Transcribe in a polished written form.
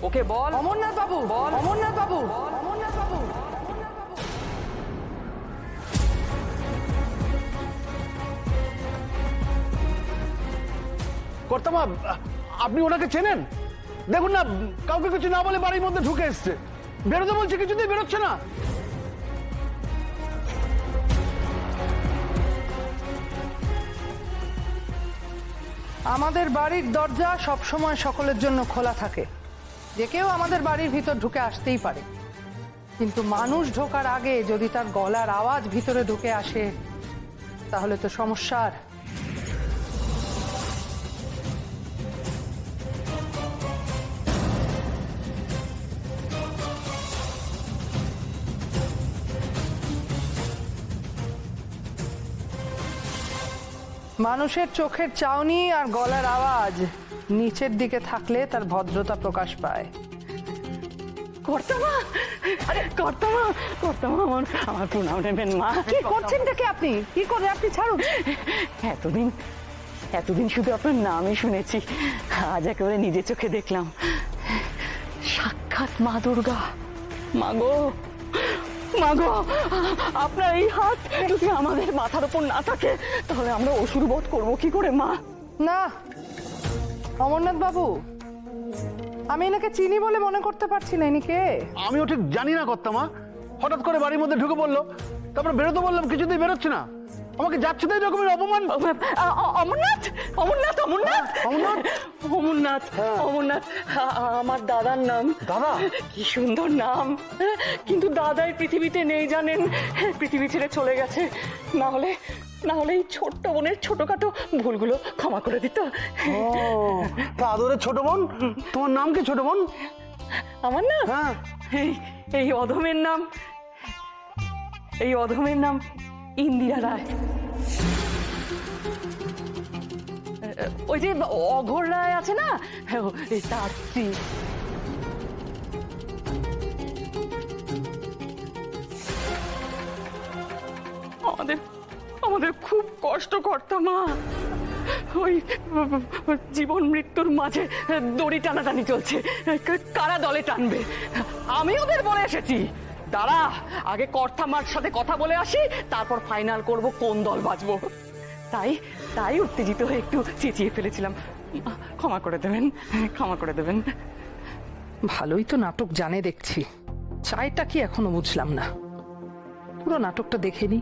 ওকে বল। অমরনাথ বাবু, বল। অমরনাথ বাবু, অমরনাথ বাবু। কর্তামা, আপনি ওনাকে চেনেন? দেখুন না, কাউকে কিছু না বলে বাড়ির মধ্যে ঢুকে এসছে। বেরোতে বলছে, কিছুতেই বেরোচ্ছে না। আমাদের বাড়ির দরজা সবসময় সকলের জন্য খোলা থাকে, যে কেউ আমাদের বাড়ির ভিতর ঢুকে আসতেই পারে। কিন্তু মানুষ ঢোকার আগে যদি তার গলার আওয়াজ ভিতরে ঢুকে আসে, তাহলে তো সমস্যার। মানুষের চোখের চাউনি আর গলার আওয়াজ নিচের দিকে থাকলে তার ভদ্রতা প্রকাশ পায়। কর্তামা, আরে কর্তামা, কর্তামা, আমার প্রণাম নেবেন মা। কি করছেন দেখে আপনি? কি করে আপনি? ছাড়ুন। এতদিন শুধু আপনার নামই শুনেছি, আজ একেবারে নিজে চোখে দেখলাম। সাক্ষাৎ মা দুর্গা। মাগো, মাগো, আপনার এই হাত যদি আমাদের মাথার উপর না থাকে, তাহলে আমরা অসুর বধ করবো কি করে মা? না অমরনাথ বাবু, আমি এনাকে চিনি বলে মনে করতে পারছি না। ইনি কে? আমিও ঠিক জানি না কর্তামা, হঠাৎ করে বাড়ির মধ্যে ঢুকে পড়লো। তারপরে বেরোতে বললাম, কিছুতেই বেরোচ্ছে না। আমাকে যাচ্ছে তাই রকমের অপমান। অমরনাথ, অমরনাথ, অমরনাথ, অমরনাথ, অমরনাথ, অমরনাথ, আমার দাদার নাম। দাদা? কি সুন্দর নাম, কিন্তু দাদাই পৃথিবীতে নেই জানেন, পৃথিবী ছেড়ে চলে গেছে। না হলে এই ছোট্ট বোনের ছোটখাটো ভুলগুলো ক্ষমা করে দিত। ও, তা আদরের ছোট বোন, তোমার নাম কি ছোট বোন? আমার নাম, হ্যাঁ, এই অধমের নাম, এই অধমের নাম ইন্দিরা রায়। ওই যে অঘোর রায় আছে না, তার স্ত্রী। আমাদের খুব কষ্ট করতাম মা, ওই জীবন মৃত্যুর মাঝে দড়ি টানাটানি চলছে, কারা দলে টানবে। আমি ওদের বলে এসেছি, দাঁড়া আগে কর্তামার সাথে কথা বলে আসি, তারপর ফাইনাল করব কোন দল বাঁচবো। তাই উত্তেজিত হয়ে একটু চেঁচিয়ে ফেলেছিলাম, ক্ষমা করে দেবেন, ক্ষমা করে দেবেন। ভালোই তো নাটক জানে দেখছি, চাইটা কি এখনো বুঝলাম না। পুরো নাটকটা দেখে নি।